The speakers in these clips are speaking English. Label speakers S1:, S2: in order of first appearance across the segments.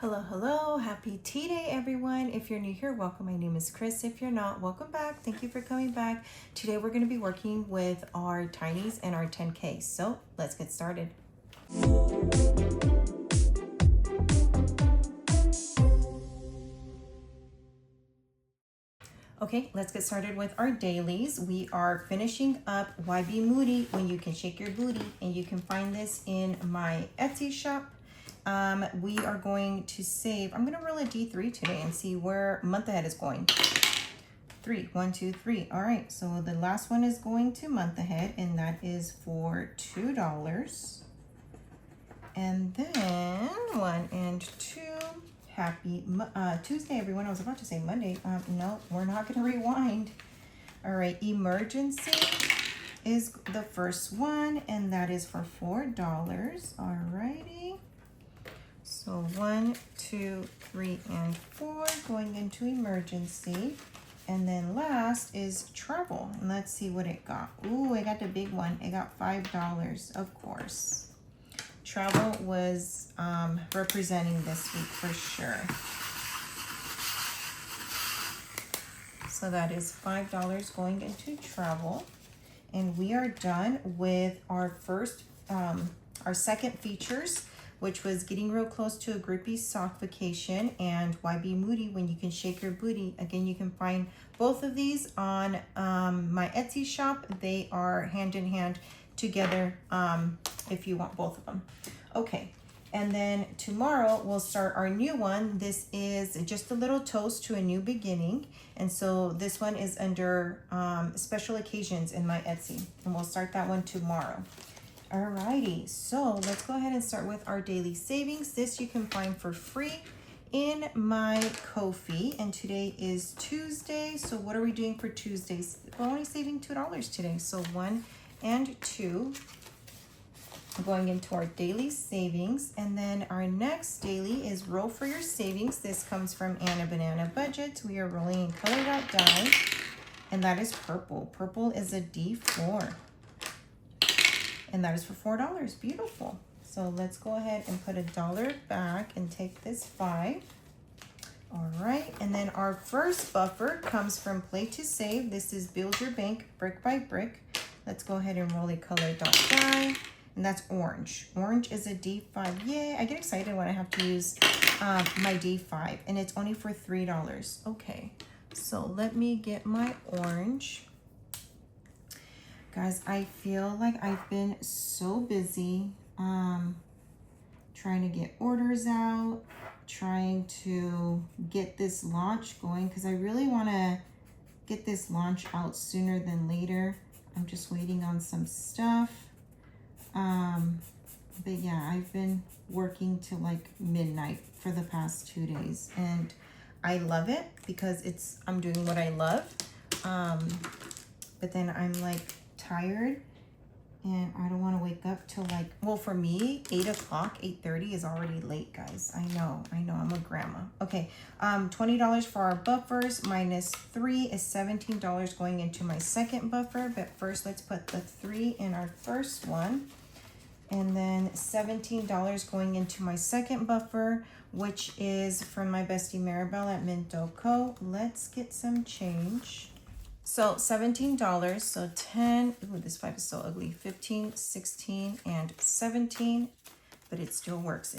S1: Hello, hello. Happy tea day, everyone. If you're new here, welcome. My name is Chris. If you're not, welcome back. Thank you for coming back. Today, we're going to be working with our Tinies and our 10K. So let's get started. Okay, let's get started with our dailies. We are finishing up Why Be Moody When You Can Shake Your Booty, and you can find this in my Etsy shop. We are going to save, I'm going to roll a D3 today and see where month ahead is going. 3, 1, 2, 3. All right, so the last one is going to month ahead, and that is for $2. And then 1 and 2. Happy Tuesday, everyone. I was about to say Monday. No, we're not going to rewind. All right, emergency is the first one, and that is for $4. All righty. So 1, 2, 3, and 4 going into emergency. And then last is travel. And let's see what it got. Ooh, I got the big one. It got $5, of course. Travel was representing this week for sure. So that is $5 going into travel. And we are done with our second features, which was Getting Real Close to a Grippy Sock Vacation and Why Be Moody When You Can Shake Your Booty. Again, you can find both of these on my Etsy shop. They are hand in hand together if you want both of them. Okay, and then tomorrow we'll start our new one. This is just a little toast to a new beginning. And so this one is under special occasions in my Etsy. And we'll start that one tomorrow. Alrighty, so let's go ahead and start with our daily savings. This you can find for free in my Ko-fi, and today is Tuesday. So what are we doing for Tuesdays? We're only saving $2 today. So 1 and 2 going into our daily savings. And then our next daily is Roll for Your Savings. This comes from Anna Banana Budget. We are rolling in colored out die, and that is purple. Purple is a D4. And that is for $4. Beautiful. So let's go ahead and put $1 back and take this 5. All right. And then our first buffer comes from Play to Save. This is Build Your Bank Brick by Brick. Let's go ahead and roll a colored dot die. And that's orange. Orange is a D5. Yay. I get excited when I have to use my D5. And it's only for $3. Okay. So let me get my orange. Guys, I feel like I've been so busy trying to get orders out, trying to get this launch going, because I really want to get this launch out sooner than later. I'm just waiting on some stuff. But yeah, I've been working till like midnight for the past 2 days, and I love it because I'm doing what I love. But then I'm like tired, and I don't want to wake up till like, well, for me, 8 o'clock, 8:30 is already late, guys. I know, I'm a grandma. Okay, $20 for our buffers, minus 3 is $17 going into my second buffer. But first, let's put the 3 in our first one, and then $17 going into my second buffer, which is from my bestie Maribel at Minto Co. Let's get some change. So $17, so 10, ooh, this 5 is so ugly, 15, 16, and 17, but it still works,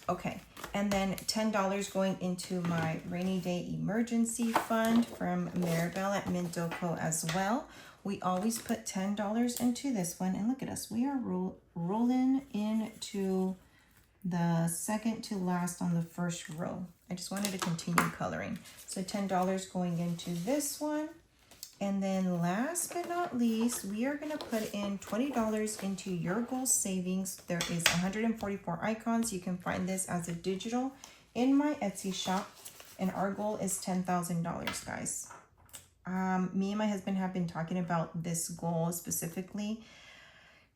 S1: Okay, and then $10 going into my rainy day emergency fund from Maribel at Minto Co as well. We always put $10 into this one, and look at us, we are rolling into the second to last on the first row. I just wanted to continue coloring. So $10 going into this one. And then last but not least, we are going to put in $20 into Your Goal Savings. There is 144 icons. You can find this as a digital in my Etsy shop. And our goal is $10,000, guys. Me and my husband have been talking about this goal specifically.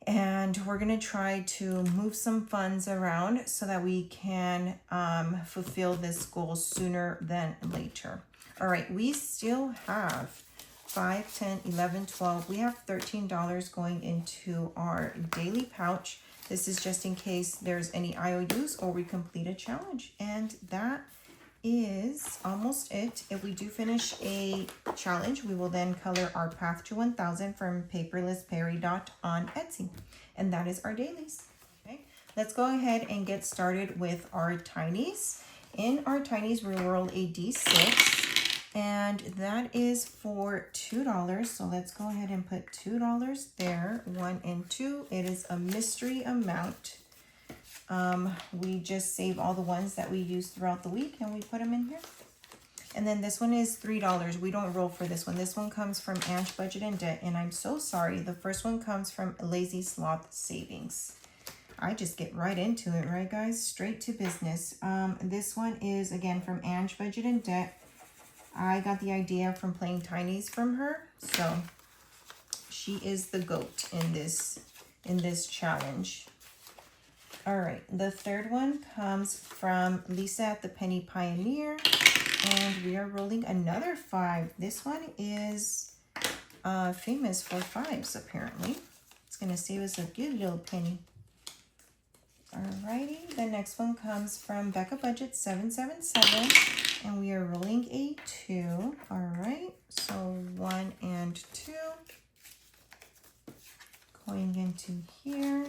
S1: And we're going to try to move some funds around so that we can fulfill this goal sooner than later. All right, we still have 5, 10, 11, 12. We have $13 going into our daily pouch. This is just in case there's any IOUs or we complete a challenge. And that is almost it. If we do finish a challenge, we will then color our Path to 1000 from Paperless Peridot on Etsy. And that is our dailies. Okay, let's go ahead and get started with our tinies. In our tinies, we roll a D6, and that is for $2. So let's go ahead and put $2 there, 1 and 2. It is a mystery amount. We just save all the ones that we use throughout the week and we put them in here. And then this one is $3. We don't roll for this one. This one comes from Ange Budget and Debt, and I'm so sorry. The first one comes from Lazy Sloth Savings. I just get right into it, right guys? Straight to business. This one is again from Ange Budget and Debt. I got the idea from playing Tinies from her, so she is the GOAT in this challenge. All right, the third one comes from Lisa at the Penny Pioneer, and we are rolling another 5. This one is famous for 5s, apparently. It's gonna save us a good little penny. Alrighty, the next one comes from Becca Budget 777, and we are rolling a 2. Alright, so 1 and 2. Going into here.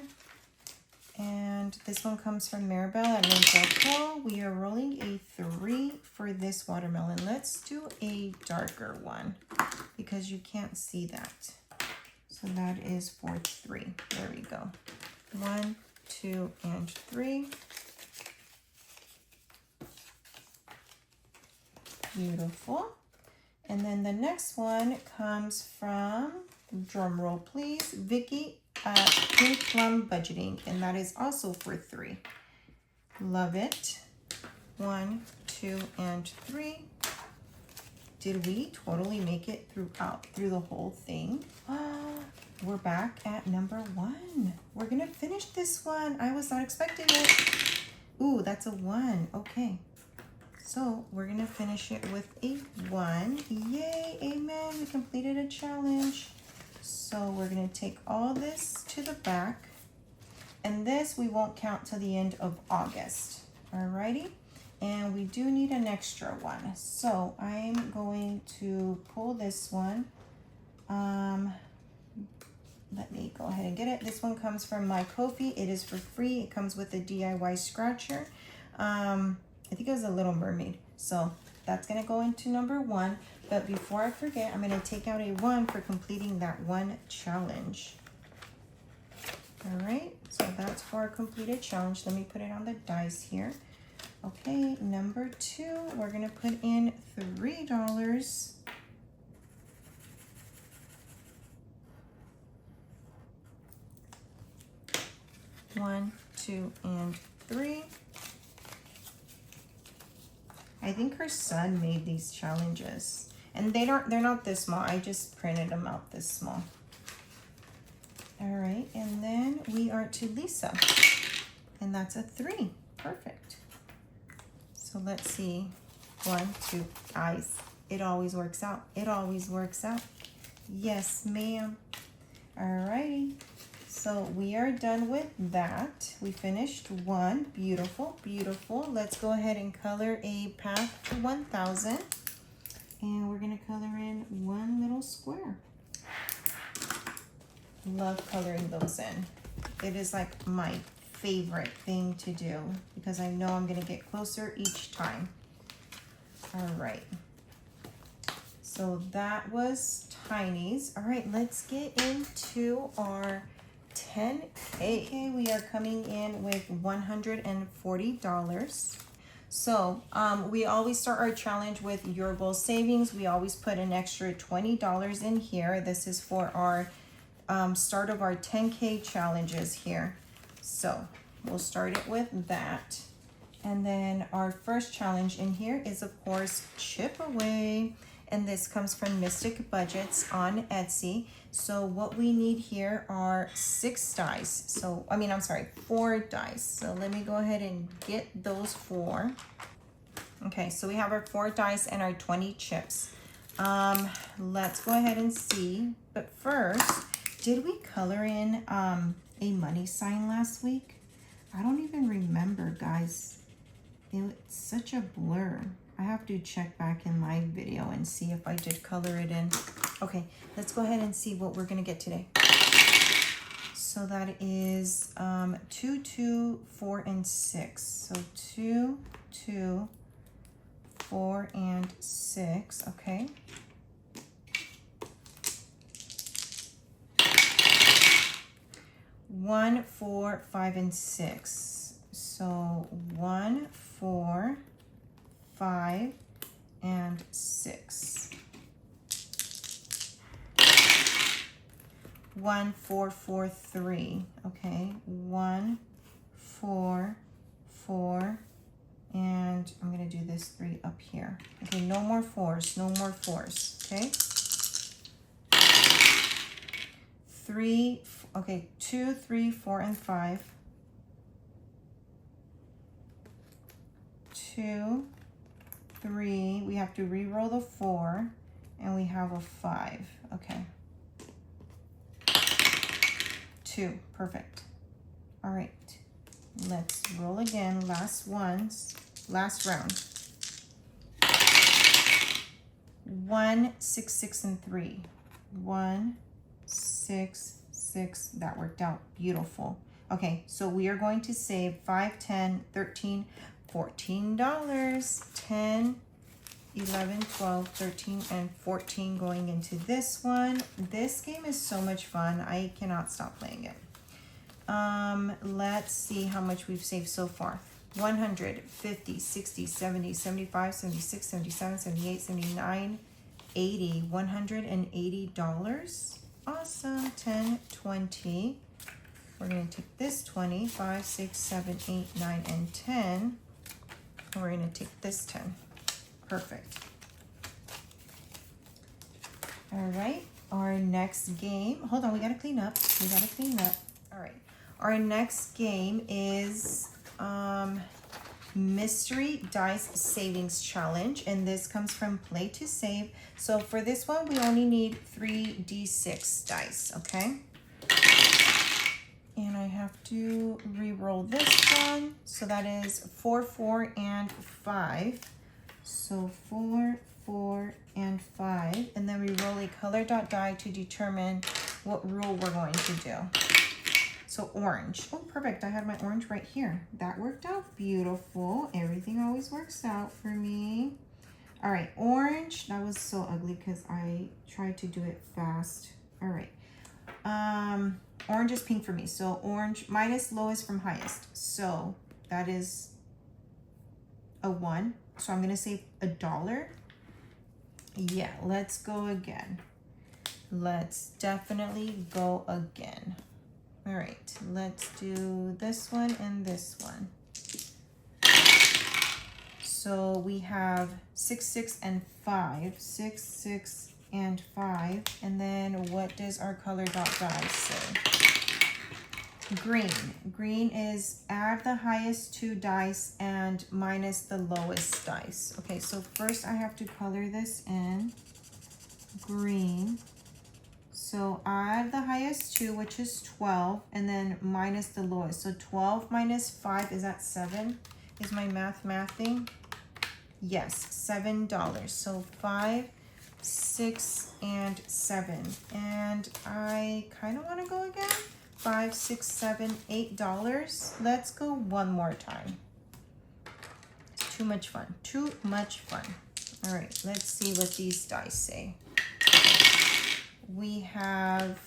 S1: And this one comes from Maribel at Lincoln. We are rolling a 3 for this watermelon. Let's do a darker one because you can't see that. So that is for 3. There we go. 1, 2, and 3. Beautiful. And then the next one comes from, drum roll please, Vicky Pink Plum Budgeting, and that is also for 3. Love it. 1, 2, and 3. Did we totally make it through the whole thing? We're back at number 1. We're gonna finish this one. I was not expecting it. Ooh, that's a 1. Okay. So we're gonna finish it with a 1. Yay, amen. We completed a challenge. So we're going to take all this to the back, and this we won't count till the end of August. Alrighty, and we do need an extra one. So I'm going to pull this one. Let me go ahead and get it. This one comes from My Ko-fi. It is for free. It comes with a DIY scratcher. I think it was a Little Mermaid. So that's going to go into number 1. But before I forget, I'm going to take out a 1 for completing that 1 challenge. All right, so that's for a completed challenge. Let me put it on the dice here. Okay, number 2, we're going to put in $3. One, 2, and 3. I think her son made these challenges. And they're not this small. I just printed them out this small. All right, and then we are to Lisa. And that's a 3. Perfect. So let's see. 1, 2, guys. It always works out. It always works out. Yes, ma'am. All righty. So we are done with that. We finished 1. Beautiful, beautiful. Let's go ahead and color a Path to 1000. And we're going to color in 1 little square. Love coloring those in. It is like my favorite thing to do because I know I'm going to get closer each time. All right. So that was Tinies. All right, let's get into our 10K. Okay, we are coming in with $140. So we always start our challenge with your goal savings. We always put an extra $20 in here. This is for our start of our 10K challenges here. So we'll start it with that. And then our first challenge in here is, of course, Chip Away. And this comes from Mystic Budgets on Etsy. So what we need here are 6 dice. So, I'm sorry, 4 dice. So let me go ahead and get those 4. Okay, so we have our 4 dice and our 20 chips. Let's go ahead and see. But first, did we color in a a money sign last week? I don't even remember, guys. It's such a blur. I have to check back in my video and see if I did color it in. Okay, let's go ahead and see what we're gonna get today. So that is 2, 2, 4, and 6. So 2, 2, 4, and 6. Okay. One, 4, 5, and 6. So 1, 4, 5, and 6. 1, 4, 4, 3. Okay, 1, 4, 4, and I'm gonna do this 3 up here. Okay, no more 4s, no more 4s. Okay. 3, okay, 2, 3, 4, and 5. 2, 3, we have to re-roll the 4, and we have a 5. Okay. 2, perfect. All right, let's roll again. Last round. 1, 6, 6, and 3. 1, 6, 6. That worked out beautiful. Okay, so we are going to save 5, 10, 13, $14. 10, 11, 12, 13, and 14 going into this one. This game is so much fun. I cannot stop playing it. Let's see how much we've saved so far. 100, 50, 60, 70, 75, 76, 77, 78, 79, 80, $180. Awesome. 10, 20. We're going to take this 20, 5, 6, 7, 8, 9, and 10. And we're going to take this 10. Perfect. All right, our next game. Hold on, we got to clean up. All right, our next game is Mystery Dice Savings Challenge, and this comes from Play to Save. So for this one, we only need 3d6 dice, okay? And I have to re-roll this one. So that is 4, 4, and 5. So 4, 4, and 5. And then we roll a color dot die to determine what rule we're going to do. So orange. Oh, perfect. I had my orange right here. That worked out beautiful. Everything always works out for me. All right, orange. That was so ugly because I tried to do it fast. All right. Orange is pink for me. So orange minus lowest from highest. So that is a 1. So I'm going to save $1. Yeah, let's go again. Let's definitely go again. All right, let's do this one and this one. So we have 6, 6, and 5. 6, 6, and 5. And then what does our color dot die say? Green. Green is add the highest 2 dice and minus the lowest dice. Okay, so first I have to color this in green. So add the highest 2, which is 12, and then minus the lowest. So 12 minus 5, is that 7? Is my mathing? Yes, $7. So 5, 6, and 7. And I kind of want to go again. 5, 6, 7, $8. Let's go one more time. It's too much fun. Too much fun. All right, let's see what these dice say. We have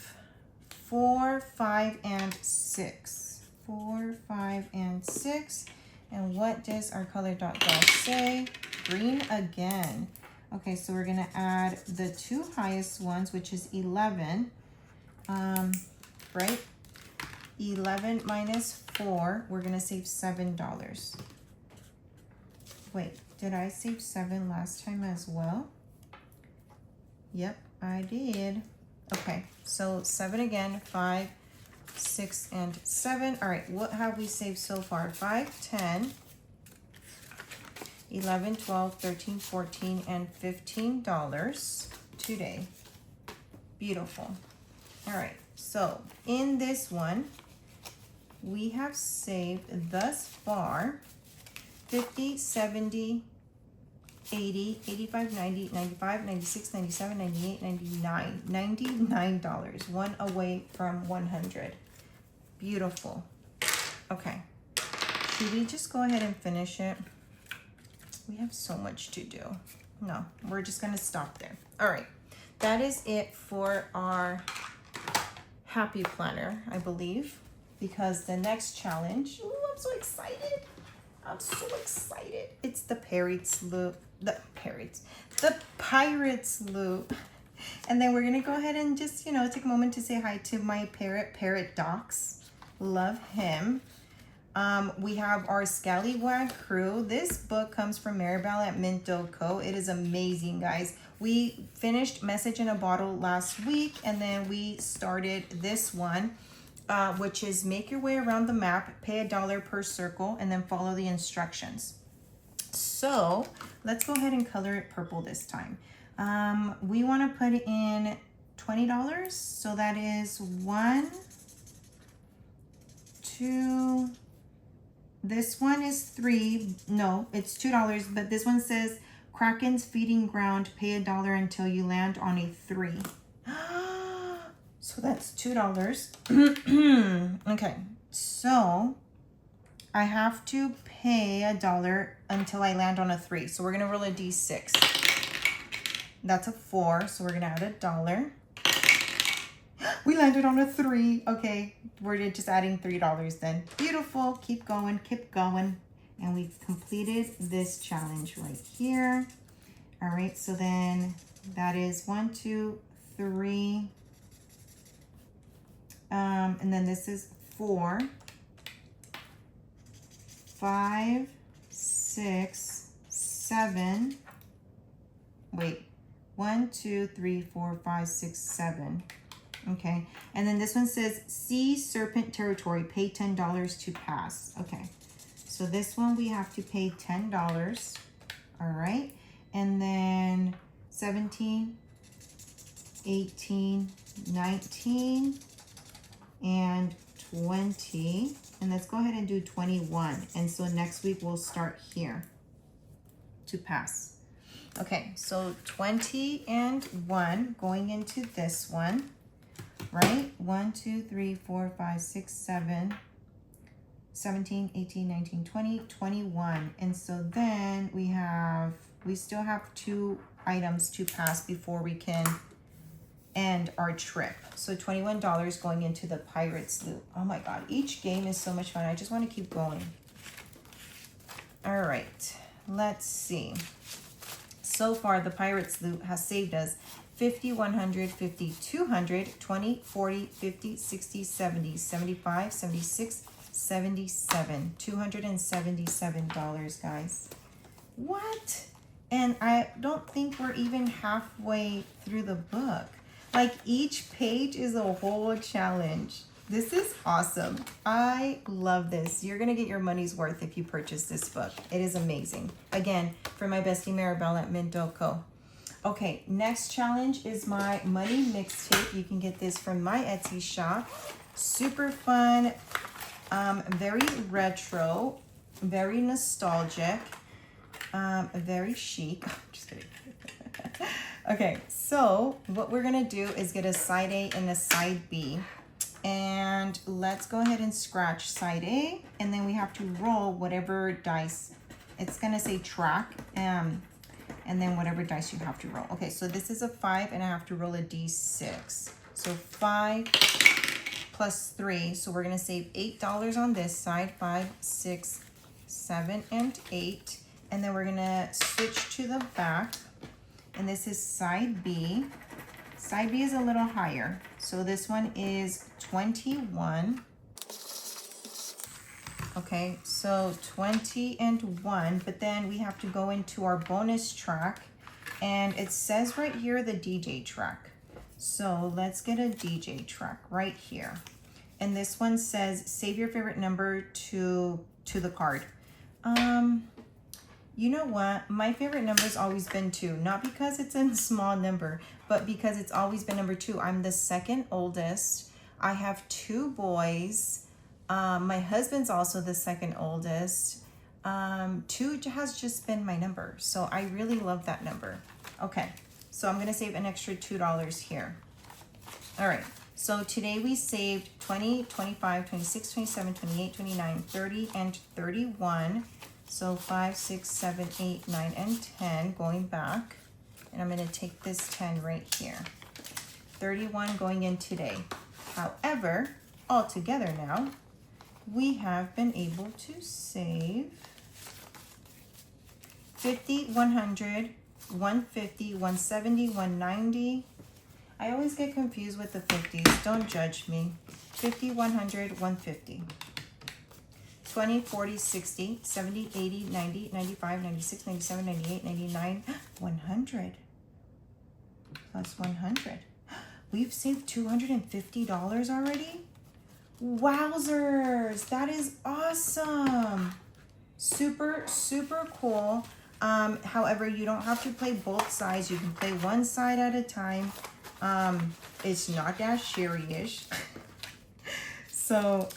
S1: 4, 5, and 6. 4, 5, and 6. And what does our color dot dice say? Green again. Okay, so we're gonna add the 2 highest ones, which is 11. Right? 11 minus 4, we're gonna save $7. Wait, did I save 7 last time as well? Yep, I did. Okay, so 7 again, 5, 6, and 7. All right, what have we saved so far? 5, 10, 11, 12, 13, 14, and $15 today. Beautiful. All right, so in this one, we have saved thus far 50, 70, 80, 85, 90, 95, 96, 97, 98, 99, $99. One away from 100. Beautiful. Okay. Should we just go ahead and finish it? We have so much to do. No, we're just gonna stop there. All right, that is it for our happy planner, I believe, because the next challenge, ooh, I'm so excited. I'm so excited. It's the Pirates loop, the Pirates loop. And then we're gonna go ahead and just, you know, take a moment to say hi to my Peridot. Love him. We have our Scallywag crew. This book comes from Maribel at Minto Co. It is amazing, guys. We finished Message in a Bottle last week, and then we started this one, which is make your way around the map, pay $1 per circle, and then follow the instructions. So let's go ahead and color it purple this time. We want to put in $20. So that is 1, 2, this one is 3. No, it's $2, but this one says Kraken's feeding ground, pay $1 until you land on a 3. So that's $2. Okay, so I have to pay $1 until I land on a 3. So we're gonna roll a D6. That's a 4, so we're gonna add $1. We landed on a 3. Okay, we're just adding $3 then. Beautiful. Keep going, keep going. And we've completed this challenge right here. All right, so then that is 1, 2, 3. And then this is 4, 5, 6, 7. Wait, 1, 2, 3, 4, 5, 6, 7. Okay, and then this one says Sea Serpent Territory, pay $10 to pass. Okay, so this one we have to pay $10. All right, and then 17, 18, 19, and 20. And let's go ahead and do 21. And so next week we'll start here to pass. Okay, so 20 and 1 going into this one. Right? 1, 2, 3, 4, 5, 6, 7, 17, 18, 19, 20, 21. And so then we still have 2 items to pass before we can end our trip. So $21 going into the Pirates loop. Oh my God, each game is so much fun. I just want to keep going. All right, let's see. So far, the Pirates loop has saved us 50, 100, 50, 200, 20, 40, 50, 60, 70, 75, 76, 77. $277, guys. What? And I don't think we're even halfway through the book. Like, each page is a whole challenge. This is awesome. I love this. You're going to get your money's worth if you purchase this book. It is amazing. Again, for my bestie Maribel at Minto Co. Okay, next challenge is my money mixtape. You can get this from my Etsy shop. Super fun, very retro, very nostalgic, very chic. Just kidding. Okay, so what we're gonna do is get a side A and a side B. And let's go ahead and scratch side A, and then we have to roll whatever dice. It's gonna say track, and then whatever dice you have to roll. Okay, so this is a 5, and I have to roll a D6. So 5 plus 3, so we're gonna save $8 on this side, 5, 6, 7, and 8. And then we're gonna switch to the back, and this is side B. Side B is a little higher. So this one is 21. Okay, so 20 and 1, but then we have to go into our bonus track, and it says right here the DJ track. So let's get a DJ track right here. And this one says save your favorite number to the card. You know what? My favorite number has always been 2, not because it's a small number, but because it's always been number 2. I'm the second oldest. I have 2 boys. My husband's also the second oldest. 2 has just been my number, so I really love that number. Okay, so I'm gonna save an extra $2 here. All right, so today we saved 20, 25, 26, 27, 28, 29, 30, and 31. So 5, 6, 7, 8, 9, and 10 going back. And I'm gonna take this 10 right here. 31 going in today. However, all together now, we have been able to save 50, 100, 150, 170, 190. I always get confused with the 50s. Don't judge me. 50, 100, 150. 20, 40, 60, 70, 80, 90, 95, 96, 97, 98, 99, 100. Plus 100. We've saved $250 already? Wowzers! That is awesome! Super, super cool. However, you don't have to play both sides. You can play one side at a time. It's not that sherry-ish. So,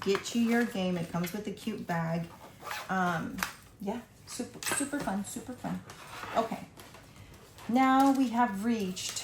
S1: get you your game. It comes with a cute bag. Yeah, super fun, super fun. Okay. Now we have reached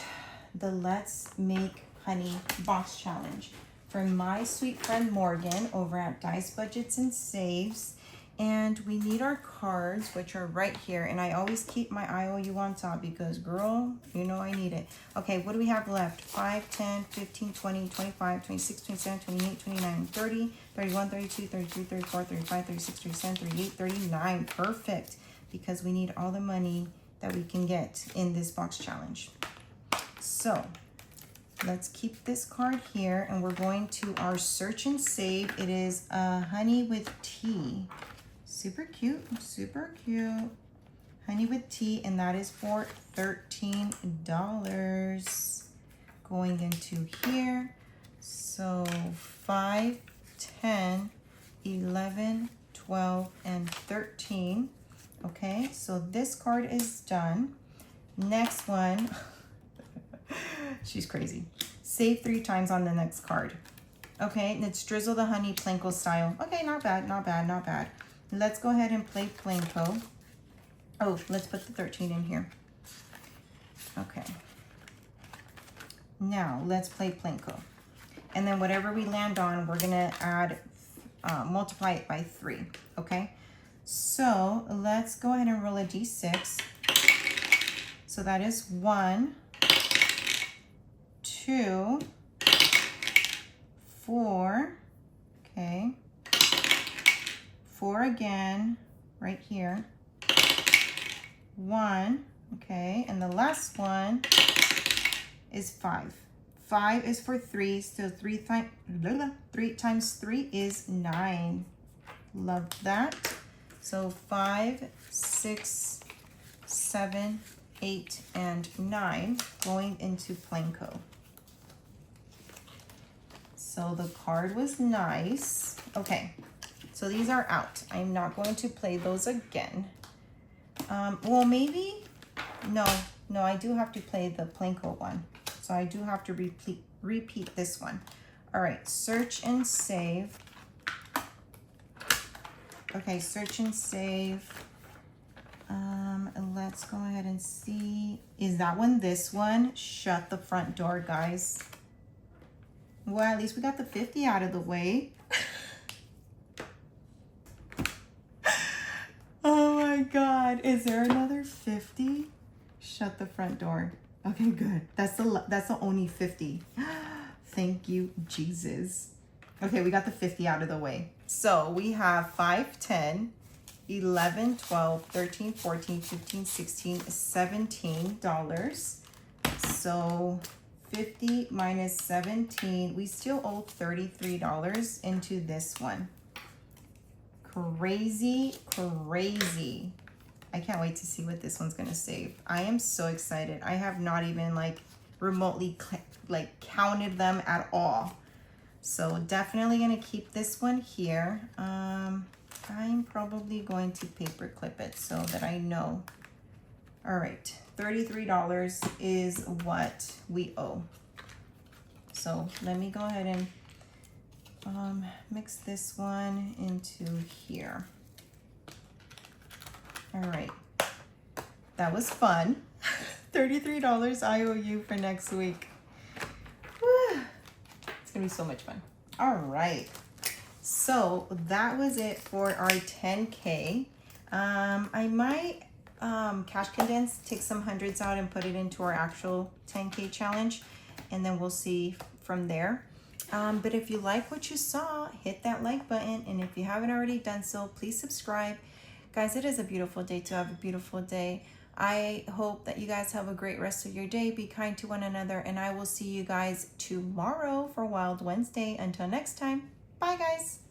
S1: the Let's Make Honey box challenge for my sweet friend Morgan over at Dice Budgets and Saves. And we need our cards, which are right here. And I always keep my IOU on top because, girl, you know I need it. Okay, what do we have left? 5, 10, 15, 20, 25, 26, 27, 28, 29, 30, 31, 32, 33, 34, 35, 36, 37, 38, 39. Perfect, because we need all the money that we can get in this box challenge. So let's keep this card here, and we're going to our search and save. It is honey with tea. Super cute, super cute. Honey with tea, and that is for $13 going into here. So 5, 10, 11, 12, and 13. Okay, so this card is done. Next one, she's crazy. Save 3 times on the next card. Okay, and it's Drizzle the Honey Planko style. Okay, not bad, not bad, not bad. Let's go ahead and play Planko. Oh, let's put the 13 in here. Okay. Now, let's play Planko. And then whatever we land on, we're gonna add, multiply it by 3, okay? So, let's go ahead and roll a d6. So that is 1, 2, 4, okay. 4 again, right here. 1, okay, and the last one is 5. 5 is for 3, so 3 times 3 is 9. Love that. So 5, 6, 7, 8, and 9 going into Planko. So the card was nice. Okay. So these are out. I'm not going to play those again. Well, maybe, no, I do have to play the Planko one. So I do have to repeat this one. All right, search and save. Okay, search and save. Let's go ahead and see. Is that one this one? Shut the front door, guys. Well, at least we got the 50 out of the way. Oh my God, is there another 50? Shut the front door. Okay, good. That's the only 50. Thank you, Jesus. Okay, we got the 50 out of the way. So we have 5, 10, 11, 12, 13, 14, 15, 16, $17. So 50 minus 17, we still owe $33 into this one. Crazy. I can't wait to see what this one's gonna save. I am so excited. I have not even like remotely counted them at all. So definitely gonna keep this one here. I'm probably going to paper clip it so that I know. All right, $33 is what we owe. So let me go ahead and mix this one into here. All right, that was fun. $33 I owe you for next week. Whew. It's gonna be so much fun. All right, so that was it for our 10K. I might cash condense, take some hundreds out and put it into our actual 10K challenge, and then we'll see from there. But if you like what you saw, hit that like button, and if you haven't already done so, please subscribe. Guys, it is a beautiful day to have a beautiful day. I hope that you guys have a great rest of your day. Be kind to one another, and I will see you guys tomorrow for Wild Wednesday. Until next time, bye guys.